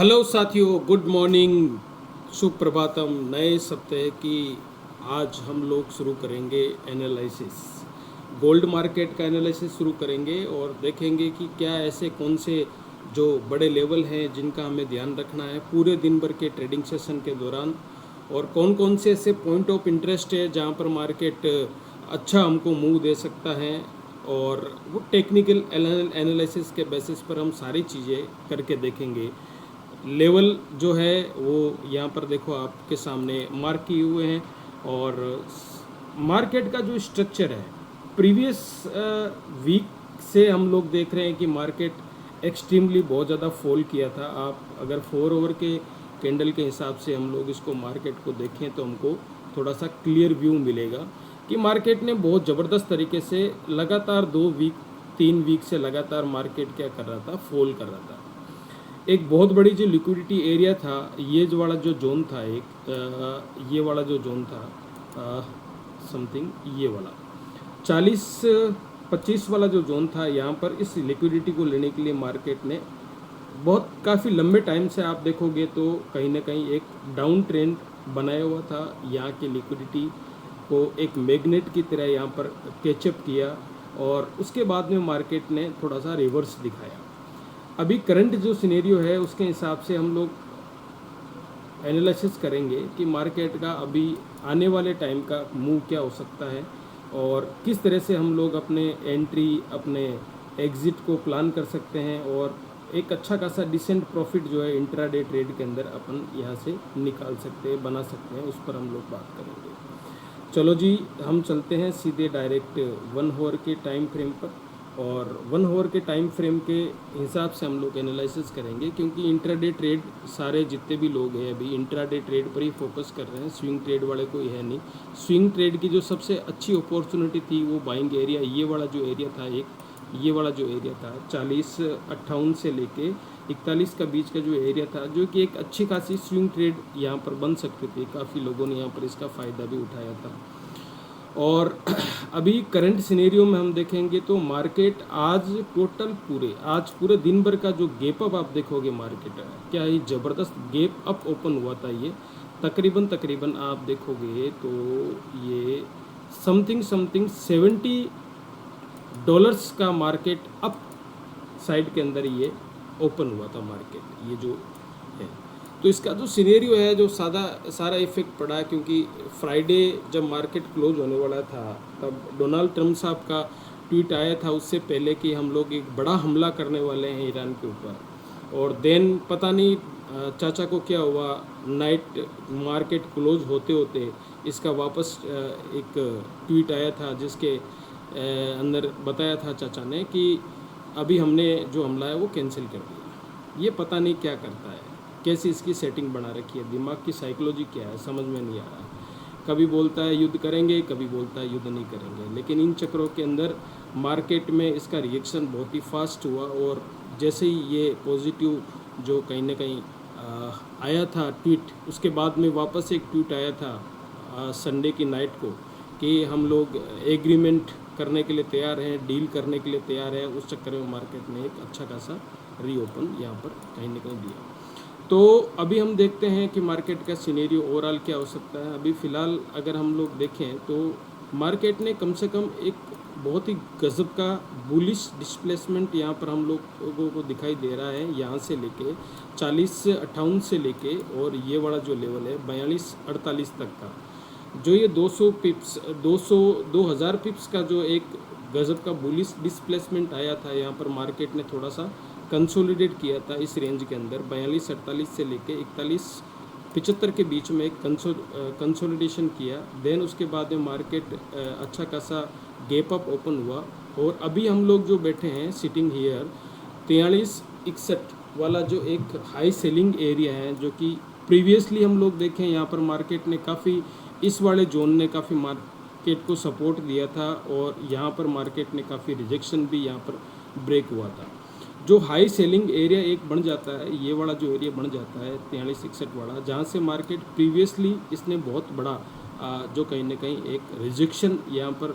Hello साथियों, good morning, Suprabhatam. नए सप्ताह की आज हम लोग शुरू करेंगे एनालिसिस। गोल्ड मार्केट का एनालिसिस शुरू करेंगे और देखेंगे कि क्या ऐसे कौन से जो बड़े लेवल हैं जिनका हमें ध्यान रखना है पूरे दिन भर के ट्रेडिंग सेशन के दौरान, और कौन कौन से ऐसे पॉइंट ऑफ इंटरेस्ट है जहां पर मार्केट अच्छा हमको मूव दे सकता है। और वो टेक्निकल एनालिसिस के बेसिस पर हम सारी चीज़ें करके देखेंगे। लेवल जो है वो यहाँ पर देखो आपके सामने मार्क किए हुए हैं। और मार्केट का जो स्ट्रक्चर है, प्रीवियस वीक से हम लोग देख रहे हैं कि मार्केट एक्सट्रीमली बहुत ज़्यादा फॉल किया था। आप अगर 4 ओवर के कैंडल के हिसाब से हम लोग इसको मार्केट को देखें तो हमको थोड़ा सा क्लियर व्यू मिलेगा कि मार्केट ने बहुत ज़बरदस्त तरीके से लगातार 2 वीक 3 वीक से लगातार मार्केट क्या कर रहा था, फॉल कर रहा था। एक बहुत बड़ी जो लिक्विडिटी एरिया था, ये जो वाला जो जोन था, ये वाला जो जोन था समथिंग, ये वाला 40-25 वाला जो जोन था, यहाँ पर इस लिक्विडिटी को लेने के लिए मार्केट ने बहुत काफ़ी लंबे टाइम से आप देखोगे तो कहीं ना कहीं एक डाउन ट्रेंड बनाया हुआ था। यहाँ की लिक्विडिटी को एक मैग्नेट की तरह यहाँ पर कैचअप किया और उसके बाद में मार्केट ने थोड़ा सा रिवर्स दिखाया। अभी करंट जो सिनेरियो है उसके हिसाब से हम लोग एनालिसिस करेंगे कि मार्केट का अभी आने वाले टाइम का मूव क्या हो सकता है और किस तरह से हम लोग अपने एंट्री, अपने एग्ज़िट को प्लान कर सकते हैं और एक अच्छा खासा डिसेंट प्रॉफिट जो है इंट्राडे ट्रेड के अंदर अपन यहाँ से निकाल सकते हैं, बना सकते हैं, उस पर हम लोग बात करेंगे। चलो जी, हम चलते हैं सीधे डायरेक्ट 1 आवर के टाइम फ्रेम पर। और 1 आवर के टाइम फ्रेम के हिसाब से हम लोग एनालिसिस करेंगे, क्योंकि इंट्राडे ट्रेड सारे जितने भी लोग हैं अभी इंट्राडे ट्रेड पर ही फोकस कर रहे हैं, स्विंग ट्रेड वाले कोई है नहीं। स्विंग ट्रेड की जो सबसे अच्छी अपॉर्चुनिटी थी वो बाइंग एरिया, ये वाला जो एरिया था, ये वाला जो एरिया था 40-58 से लेके 41 का बीच का जो एरिया था, जो कि एक अच्छी खासी स्विंग ट्रेड यहाँ पर बन सकती थी। काफ़ी लोगों ने यहाँ पर इसका फ़ायदा भी उठाया था। और अभी करंट सिनेरियो में हम देखेंगे तो मार्केट आज पूरे दिन भर का जो गैप अप आप देखोगे, मार्केट क्या ही ज़बरदस्त गैप अप ओपन हुआ था। ये तकरीबन आप देखोगे तो ये समथिंग $70 का मार्केट अप साइड के अंदर ये ओपन हुआ था मार्केट, ये जो है। तो इसका जो सिनेरियो है, जो सारा इफेक्ट पड़ा, क्योंकि फ्राइडे जब मार्केट क्लोज होने वाला था तब डोनाल्ड ट्रम्प साहब का ट्वीट आया था उससे पहले कि हम लोग एक बड़ा हमला करने वाले हैं ईरान के ऊपर। और देन पता नहीं चाचा को क्या हुआ, नाइट मार्केट क्लोज होते होते इसका वापस एक ट्वीट आया था जिसके अंदर बताया था चाचा ने कि अभी हमने जो हमला है वो कैंसिल कर दिया। ये पता नहीं क्या करता है, कैसी इसकी सेटिंग बना रखी है, दिमाग की साइकोलॉजी क्या है, समझ में नहीं आ रहा है। कभी बोलता है युद्ध करेंगे, कभी बोलता है युद्ध नहीं करेंगे, लेकिन इन चक्रों के अंदर मार्केट में इसका रिएक्शन बहुत ही फास्ट हुआ। और जैसे ही ये पॉजिटिव जो कहीं ना कहीं आया था ट्वीट, उसके बाद में वापस एक ट्वीट आया था संडे की नाइट को कि हम लोग एग्रीमेंट करने के लिए तैयार हैं, डील करने के लिए तैयार है। उस चक्कर में मार्केट ने एक अच्छा खासा रीओपन यहाँ पर कहीं ना कहीं दिया। तो अभी हम देखते हैं कि मार्केट का सिनेरियो ओवरऑल क्या हो सकता है। अभी फ़िलहाल अगर हम लोग देखें तो मार्केट ने कम से कम एक बहुत ही गजब का बुलिश डिस्प्लेसमेंट यहाँ पर हम लोगों को दिखाई दे रहा है, यहाँ से लेके 40-58 से लेके और ये वाला जो लेवल है 42-48 तक का, जो ये 200 पिप्स 2000 पिप्स का जो एक गजब का बुलिश डिस्प्लेसमेंट आया था, यहाँ पर मार्केट ने थोड़ा सा कंसोलिडेट किया था इस रेंज के अंदर 42-48 से लेके 41-75 के बीच में एक कंसोलिडेशन किया। देन उसके बाद में मार्केट अच्छा खासा गैप अप ओपन हुआ। और अभी हम लोग जो बैठे हैं सिटिंग हियर 43-61 वाला जो एक हाई सेलिंग एरिया है, जो कि प्रीवियसली हम लोग देखें यहाँ पर मार्केट ने काफ़ी, इस वाले जोन ने काफ़ी मार्केट को सपोर्ट दिया था और यहाँ पर मार्केट ने काफ़ी रिजेक्शन भी यहाँ पर ब्रेक हुआ था। जो हाई सेलिंग एरिया एक बन जाता है, ये वाला जो एरिया बन जाता है 43-61 वाला, जहाँ से मार्केट प्रीवियसली इसने बहुत बड़ा जो कहीं ना कहीं एक रिजेक्शन यहाँ पर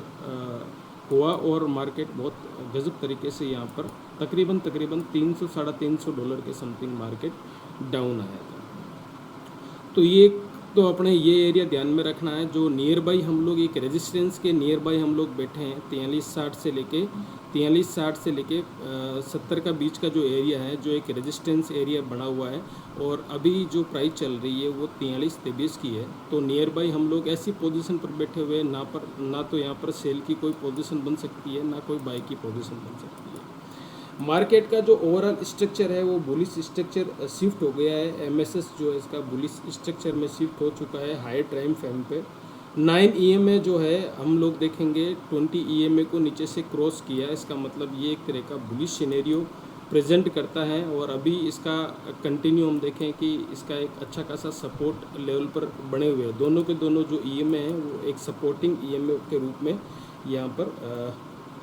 हुआ और मार्केट बहुत गजब तरीके से यहाँ पर तकरीबन $300-350 के समथिंग मार्केट डाउन आया था। तो ये तो अपने ये एरिया ध्यान में रखना है। जो नियर बाई हम लोग एक रेजिस्टेंस के नियर बाई हम लोग बैठे हैं 4360 से लेके 70 का बीच का जो एरिया है, जो एक रेजिस्टेंस एरिया बना हुआ है, और अभी जो प्राइस चल रही है वो 4323 की है। तो नियर बाई हम लोग ऐसी पोजीशन पर बैठे हुए हैं, ना तो यहाँ पर सेल की कोई पोजीशन बन सकती है, ना कोई बाई की पोजीशन बन सकती है। मार्केट का जो ओवरऑल स्ट्रक्चर है वो बुलिश स्ट्रक्चर शिफ्ट हो गया है। एमएसएस जो है इसका बुलिश स्ट्रक्चर में शिफ्ट हो चुका है हायर टाइम फ्रेम पे। 9 ईएमए जो है हम लोग देखेंगे 20 ईएमए को नीचे से क्रॉस किया। इसका मतलब ये एक तरह का बुलिश सिनेरियो प्रेजेंट करता है। और अभी इसका कंटिन्यू हम देखें कि इसका एक अच्छा खासा सपोर्ट लेवल पर बने हुए हैं। दोनों के दोनों जो ईएमए हैं वो एक सपोर्टिंग ईएमए के रूप में यहाँ पर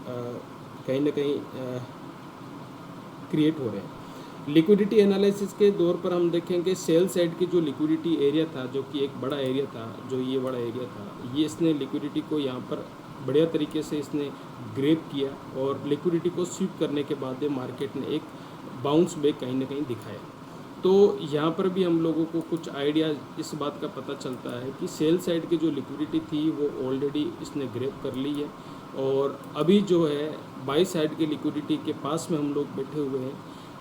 कहीं ना कहीं क्रिएट हो रहे हैं। लिक्विडिटी एनालिसिस के दौर पर हम देखेंगे सेल साइड की जो लिक्विडिटी एरिया था, जो कि एक बड़ा एरिया था, जो ये बड़ा एरिया था, ये इसने लिक्विडिटी को यहाँ पर बढ़िया तरीके से इसने ग्रैब किया, और लिक्विडिटी को स्वीप करने के बाद मार्केट ने एक बाउंस बैक कहीं ना कहीं दिखाया। तो यहाँ पर भी हम लोगों को कुछ आइडिया इस बात का पता चलता है कि सेल साइड की जो लिक्विडिटी थी वो ऑलरेडी इसने ग्रैब कर ली है, और अभी जो है बाई साइड की लिक्विडिटी के पास में हम लोग बैठे हुए हैं।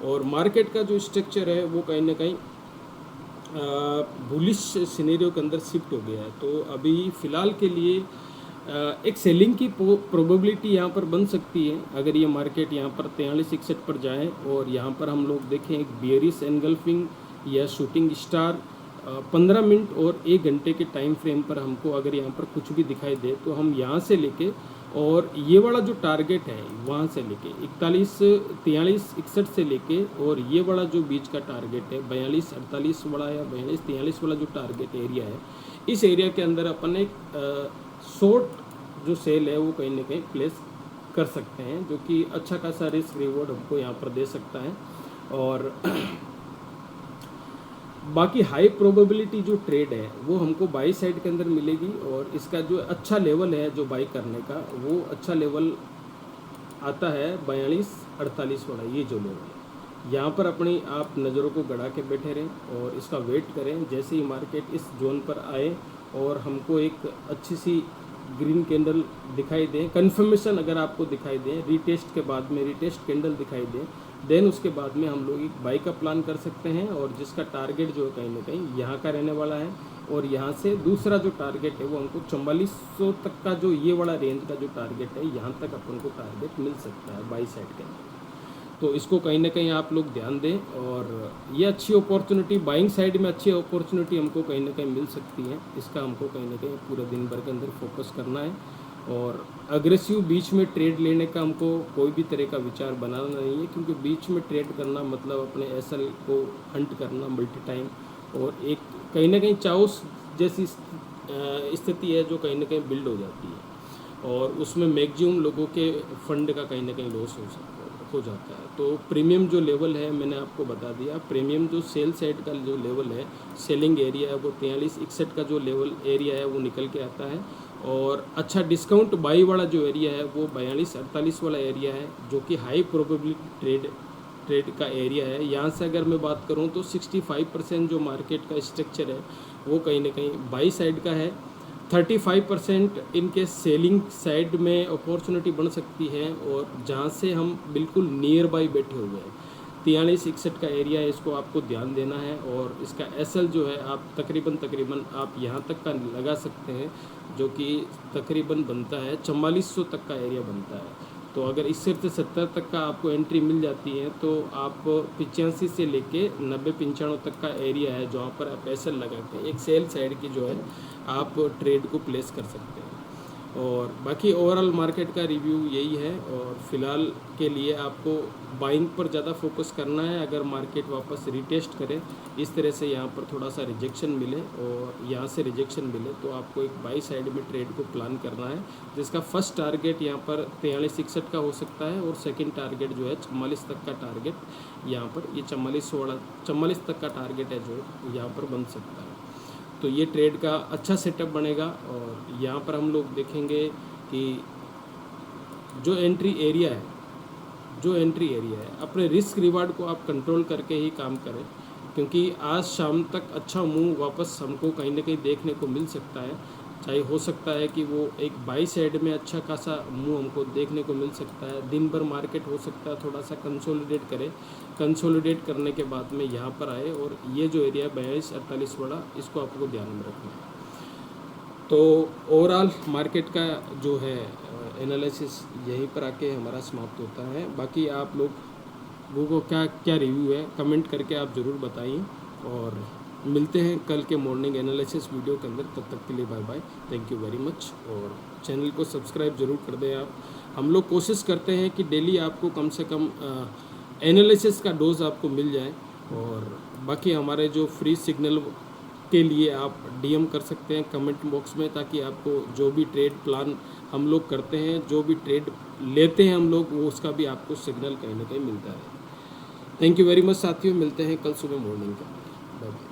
और मार्केट का जो स्ट्रक्चर है वो कहीं ना कहीं बुलिश सिनेरियो के अंदर शिफ्ट हो गया है। तो अभी फ़िलहाल के लिए एक सेलिंग की प्रोबेबिलिटी यहाँ पर बन सकती है अगर ये मार्केट यहाँ पर 4361 पर जाए, और यहाँ पर हम लोग देखें एक बियरिश एनगल्फिंग या शूटिंग स्टार 15 मिनट और 1 घंटे के टाइम फ्रेम पर हमको अगर यहाँ पर कुछ भी दिखाई दे, तो हम यहाँ से लेके और ये वाला जो टारगेट है वहाँ से लेके 4361 से लेके, और ये वाला जो बीच का टारगेट है 4248 वाला या 4243 वाला जो टारगेट एरिया है, इस एरिया के अंदर अपन एक शॉर्ट जो सेल है वो कहीं ना कहीं प्लेस कर सकते हैं, जो कि अच्छा खासा रिस्क रिवॉर्ड हमको यहाँ पर दे सकता है। और बाकी हाई प्रोबेबिलिटी जो ट्रेड है वो हमको बाई साइड के अंदर मिलेगी, और इसका जो अच्छा लेवल है जो बाई करने का, वो अच्छा लेवल आता है 4248 वाला। ये जो लेवल है यहाँ पर अपनी आप नज़रों को गड़ा के बैठे रहें और इसका वेट करें। जैसे ही मार्केट इस जोन पर आए और हमको एक अच्छी सी ग्रीन कैंडल दिखाई दें, कंफर्मेशन अगर आपको दिखाई दें, रीटेस्ट के बाद में रीटेस्ट कैंडल दिखाई दें, देन उसके बाद में हम लोग एक बाई का प्लान कर सकते हैं, और जिसका टारगेट जो है कहीं ना कहीं यहाँ का रहने वाला है। और यहाँ से दूसरा जो टारगेट है वो हमको 4400 तक का जो ये वाला रेंज का जो टारगेट है, यहाँ तक अपन को टारगेट मिल सकता है बाई साइड के अंदर। तो इसको कहीं ना कहीं आप लोग ध्यान दें, और ये अच्छी अपॉर्चुनिटी बाइंग साइड में अच्छी अपॉर्चुनिटी हमको कहीं ना कहीं मिल सकती है। इसका हमको कहीं ना कहीं पूरे दिन भर के अंदर फोकस करना है, और अग्रेसिव बीच में ट्रेड लेने का हमको कोई भी तरह का विचार बनाना नहीं है, क्योंकि बीच में ट्रेड करना मतलब अपने एसएल को हंट करना मल्टी टाइम, और एक कहीं ना कहीं चाउस जैसी स्थिति है जो कहीं ना कहीं बिल्ड हो जाती है, और उसमें मैक्सिमम लोगों के फंड का कहीं ना कहीं लॉस हो जाता है। तो प्रीमियम जो लेवल है मैंने आपको बता दिया, प्रीमियम जो सेल साइड का जो लेवल है, सेलिंग एरिया है, वो 4361 का जो लेवल एरिया है वो निकल के आता है। और अच्छा डिस्काउंट बाई वाला जो एरिया है वो 4248 वाला एरिया है, जो कि हाई प्रोबेबिलिटी ट्रेड का एरिया है। यहाँ से अगर मैं बात करूँ तो 65% जो मार्केट का स्ट्रक्चर है वो कहीं ना कहीं बाई साइड का है। 35% इनके सेलिंग साइड में अपॉर्चुनिटी बन सकती है, और जहाँ से हम बिल्कुल नियर बाई बैठे हुए हैं 4361 का एरिया है, इसको आपको ध्यान देना है। और इसका एसएल जो है आप तकरीबन आप यहाँ तक का लगा सकते हैं, जो कि तकरीबन बनता है 4400 तक का एरिया बनता है। तो अगर इस सिर्फ 70 तक का आपको एंट्री मिल जाती है, तो आप 85 से लेके 90-95 तक का एरिया है जहाँ पर आप एसएल लगा के एक सेल साइड की जो है आप ट्रेड को प्लेस कर सकते हैं। और बाकी ओवरऑल मार्केट का रिव्यू यही है, और फिलहाल के लिए आपको बाइंग पर ज़्यादा फोकस करना है। अगर मार्केट वापस रिटेस्ट करे, इस तरह से यहाँ पर थोड़ा सा रिजेक्शन मिले और यहाँ से रिजेक्शन मिले, तो आपको एक बाई साइड में ट्रेड को प्लान करना है, जिसका फर्स्ट टारगेट यहाँ पर 4361 का हो सकता है, और सेकेंड टारगेट जो है 44 तक का टारगेट यहाँ पर ये 44 तक का टारगेट है जो यहाँ पर बन सकता है। तो ये ट्रेड का अच्छा सेटअप बनेगा। और यहाँ पर हम लोग देखेंगे कि जो एंट्री एरिया है अपने रिस्क रिवार्ड को आप कंट्रोल करके ही काम करें। क्योंकि आज शाम तक अच्छा मूव वापस हमको कहीं ना कहीं देखने को मिल सकता है। चाहे हो सकता है कि वो एक बाई साइड में अच्छा खासा मूव हमको देखने को मिल सकता है। दिन भर मार्केट हो सकता है थोड़ा सा कंसोलिडेट करे, कंसोलिडेट करने के बाद में यहाँ पर आए और ये जो एरिया 42-48 बड़ा, इसको आपको ध्यान में रखना है। तो ओवरऑल मार्केट का जो है एनालिसिस यहीं पर आके हमारा समाप्त होता है। बाकी आप लोगों को क्या क्या रिव्यू है कमेंट करके आप ज़रूर बताइए, और मिलते हैं कल के मॉर्निंग एनालिसिस वीडियो के अंदर। तब तक के लिए bye bye, thank you very much. और चैनल को सब्सक्राइब ज़रूर कर दें आप। हम लोग कोशिश करते हैं कि डेली आपको कम से कम एनालिसिस का डोज आपको मिल जाए। और बाकी हमारे जो फ्री सिग्नल के लिए आप डीएम कर सकते हैं कमेंट बॉक्स में, ताकि आपको जो भी ट्रेड प्लान हम लोग करते हैं, जो भी ट्रेड लेते हैं हम लोग, वो उसका भी आपको सिग्नल कहीं ना कहीं मिलता है। थैंक यू वेरी मच साथियों, मिलते हैं कल सुबह मॉर्निंग का। Bye bye.